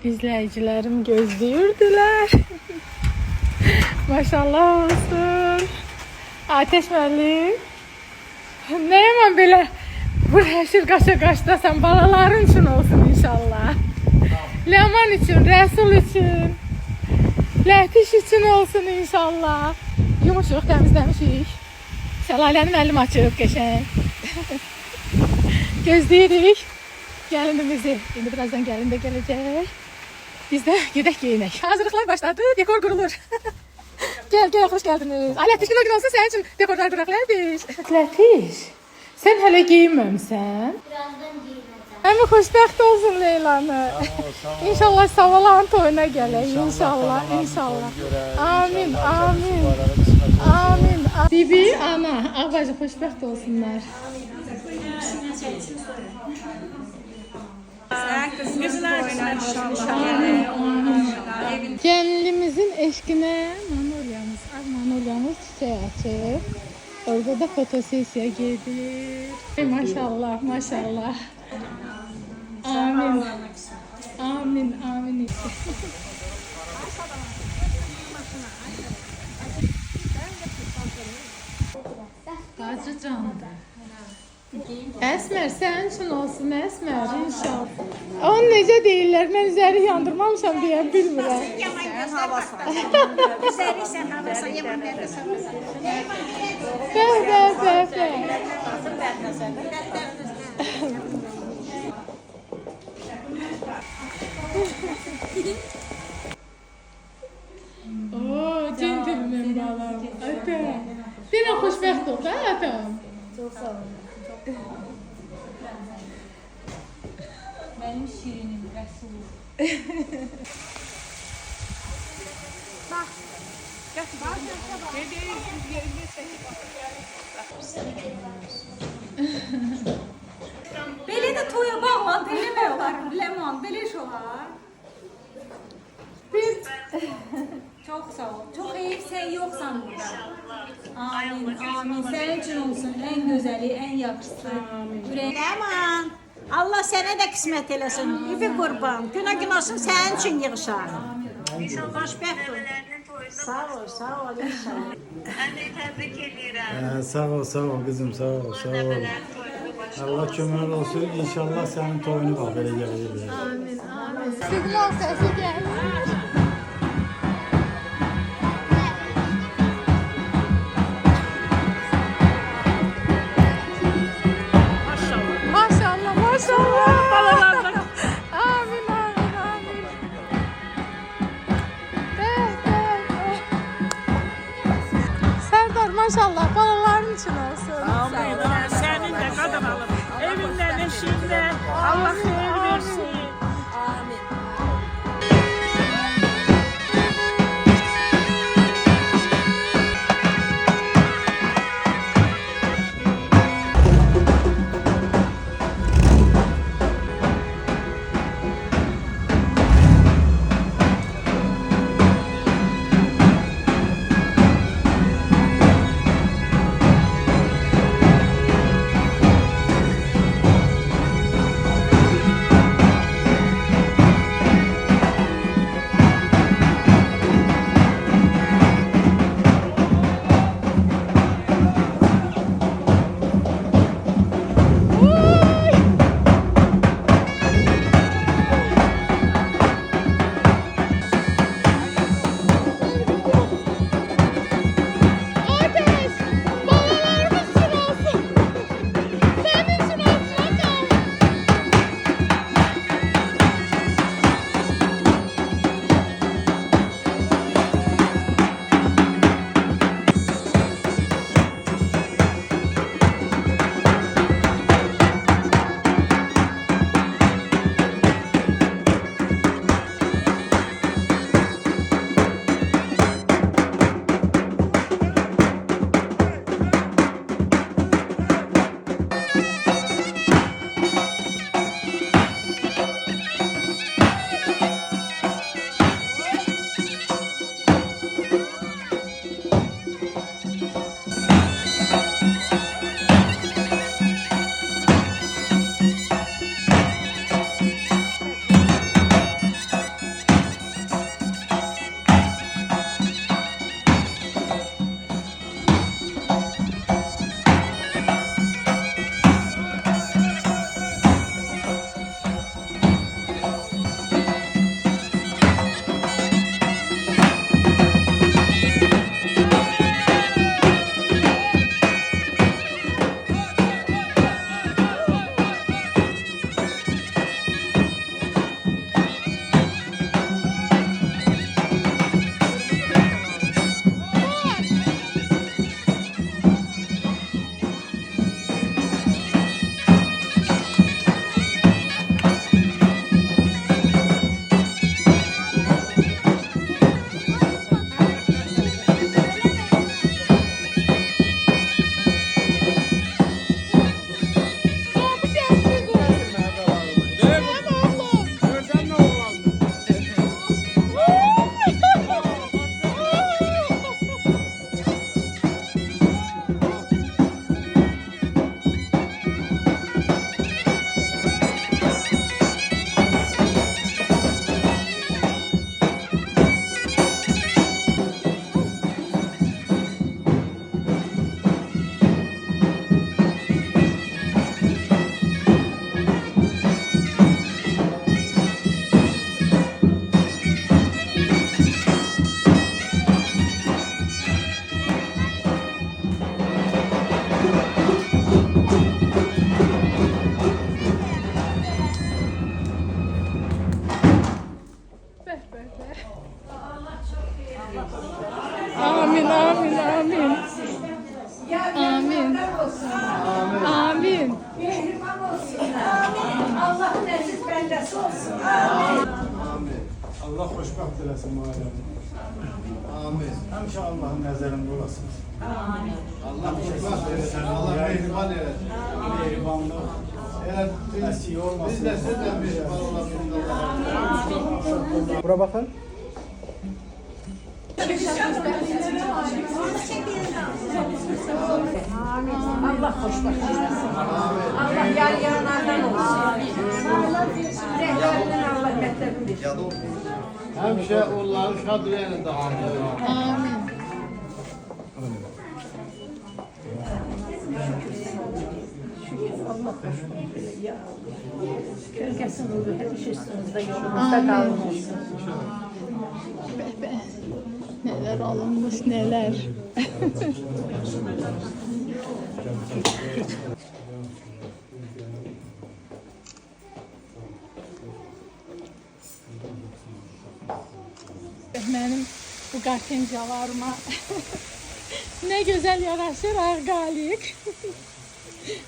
İzleyicilerim gözlüyürdüler. Maşallah olsun. Ateş müəllim. Ne yaman böyle buraya şirkaşa kaçtasan balaların için olsun inşallah. Leman için, Resul için, Letiş için olsun inşallah. Yumuşaq təmizləmişik. Şəlaləni müəllim açıb qəşəng. Gözləyirik gəlinimizi. İndi birazdan gəlin də gələcək. Biz də gedək geyinək. Hazırlıqlar başladı, dekor qurulur. Gel, hoş geldiniz. Letiş gün o gün olsa senin için dekorlar kurak Letiş. Letiş, sen hele giyinmemişsən. Birazdan giyineceğim. Ama xoşbəxt olsun Leylanı. İnşallah Savalan toyuna gələk. İnşallah. Amin. Bibi, ana, ağbacı xoşbəxt olsunlar. Gəlinimizin eşqinə Manolyamız çiçək açır. Orada da fotosesiya gedir. Maşallah. Amin. Hacı candı. Esmer sen için olsun Esmer inşallah. Onu necə deyirlər, mən üzəri yandırmamışam deyə bilmirəm. Sen havası. Üzeri sen havası. Yaman vermesin. Oo, centilmen balam. Ata. Bir de xoşbəxt ol da adam. Çok sağ olun. Benim şirinim Resul. Bak. Böyle de toya bağlan dinlemiyorlar. Lemon, böyle iş olar. Çok sağ ol. Çok iyi sen yoksan burada. Amin. Senin için olsun en güzeli, en yakışıklı. Aman. Allah sənə də qismət eləsin. İpi qurban. Günə gün olsun sənin üçün yığışar. Xoşbəxt ol. Sağ ol inşallah. Anne tebrik ediyorum. Sağ ol kızım sağ ol. Allah kömür olsun inşallah senin toyunu bak böyle gelir. Amin. Signal sesi gəlir. Maşallah. Amin. Serdar maşallah balaların için olsun. Amin. Senin de kadın alır. Evinden, eşiğinden. Allah hayır versin. Allah xoşbəxt eləsin bu ailəmi. Amin. Həmişə Allahın nəzərində olasınız. Allah xoşbəxt eləsin. Allah mehriban eləsin. Mehribanlıq. Elə əsik olmasın. Biz də sizdən mehriban olasınız. Bura baxın. Allah xoşbəxt eləsin. Allah yar yanlardan olsun. Rəhbərindən Allah məktəbini versin. Həmişə onların şadlığıyla davam edir. Amin. Kölgəsin olur, həmişə üstünüzdə yolunuzda qalmış. Be. Neler alınmış neler. Benim bu kartencalarıma ne güzel yaraşır ağgalik.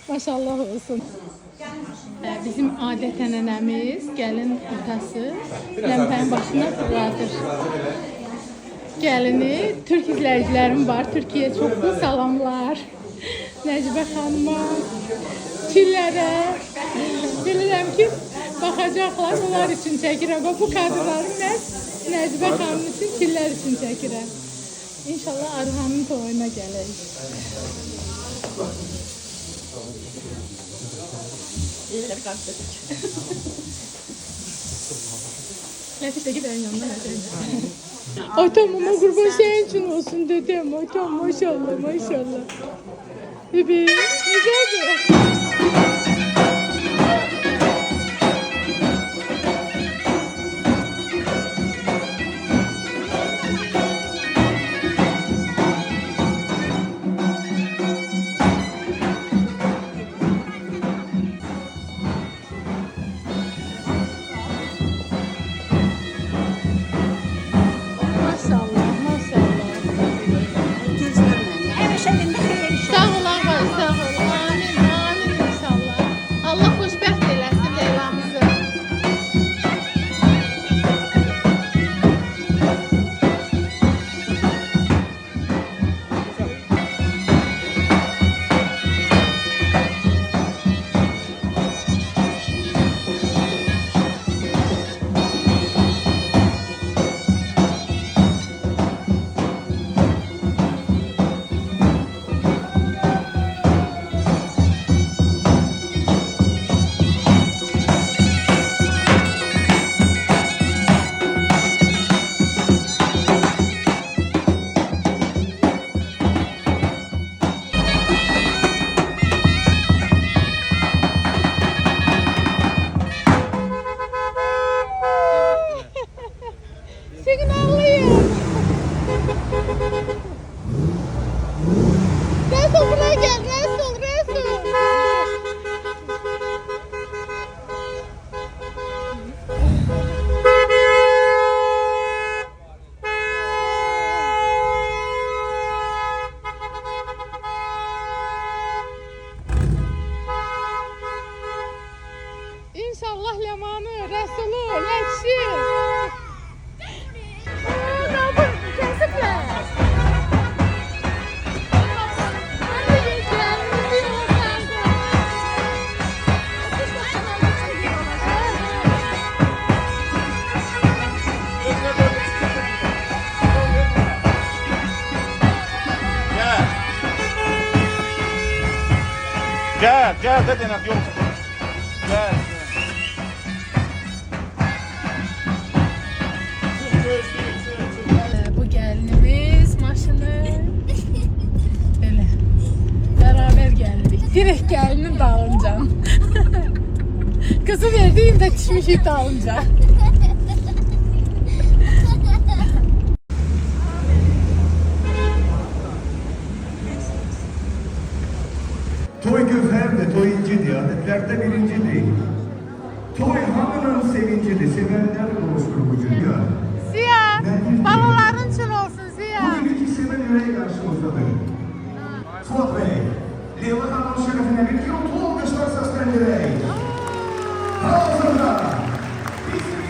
Maşallah olsun. Bizim adeten nenemiz gelin otası ləmpənin başına fırladır. Gelini Türk izleyicilerim var. Türkiye'ye çoklu salamlar. Nəcibə xanıma, çillərə. Bilirəm ki, baxacaqlar, onlar için çəkirəm. Bu kadrları mən Nəcibə xanım için, çillər için çəkirəm. İnşallah Arhan'ın toyuna gələk. Latif de gidelim yanına. Ay tamam o kurban senin için olsun dedim. Ay tamam maşallah maşallah. Bebeğim güzeldi. İnşallah Lemanı, Resulü, Lekşi. Rabın, kesinlikle. Gel dedin at yoksa. Gel. Bu gelinimiz maşını böyle beraber geldik. Direkt gelinin dalınca. Kızı verdiğimde çişmişi dalınca. Toy güzeldi, toy incidi, adetlerde birincidi. Toy hanının sevincidi, sevenler oluştur bu dünya. Ziya, balaların için olsun Ziya. Bugün iki seven yüreği karşımızdadır. Fuat Bey, Leyla Hanım şerefine bir kilo tuğ alkışlar seslendireyim. Hazırda, bizim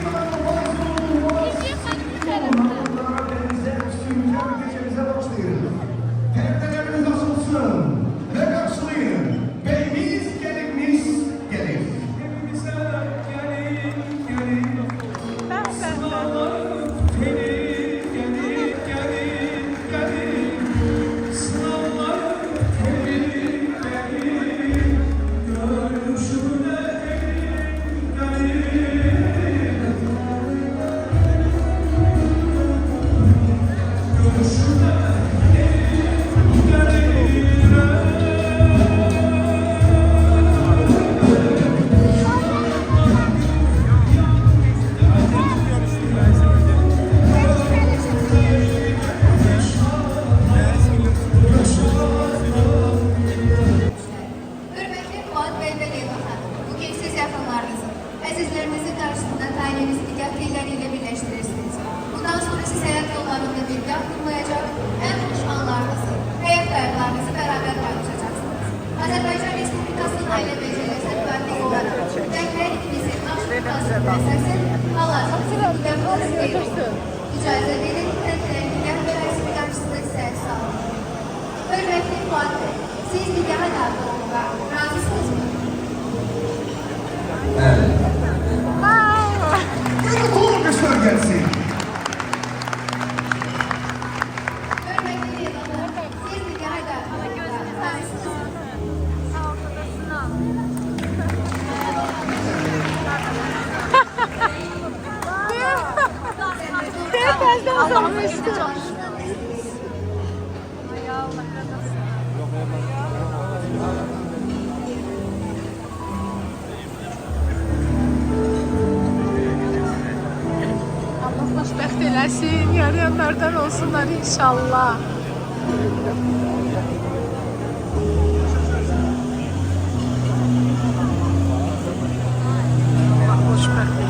Hürmetli Fuat Bey ve Leyla Hanım, bugün siz yakınlarınızın, əzizlərinizin qarşısında tayininizi nikah teyləriyle birləşdirirsiniz. Bundan sonra siz hayat yollarında bir nikah kurmayacak, en hoş anlarınızı, hayat qayıqlarınızı beraber paylaşacaksınız. Azərbaycan Respublikasının Ailə Məcəlləsi müvəffiq olaraq və hər ikinizin aşkı əsasən hal-hazırda nikah kurmayacaq. İcazə verin, tədbirən nikah mərasimi qarşısında sizə sağlayın. Hürmetli Fuat Bey, siz nikaha davet olmağa razısınız mı? Alkışlar gelsin. Hürmetli Leyla Hanım, siz nikaha davet olmağa razısınız mı? Allah xoşbəxt eləsin, yarayanlardan olsunlar inşallah. Allah xoşbəxt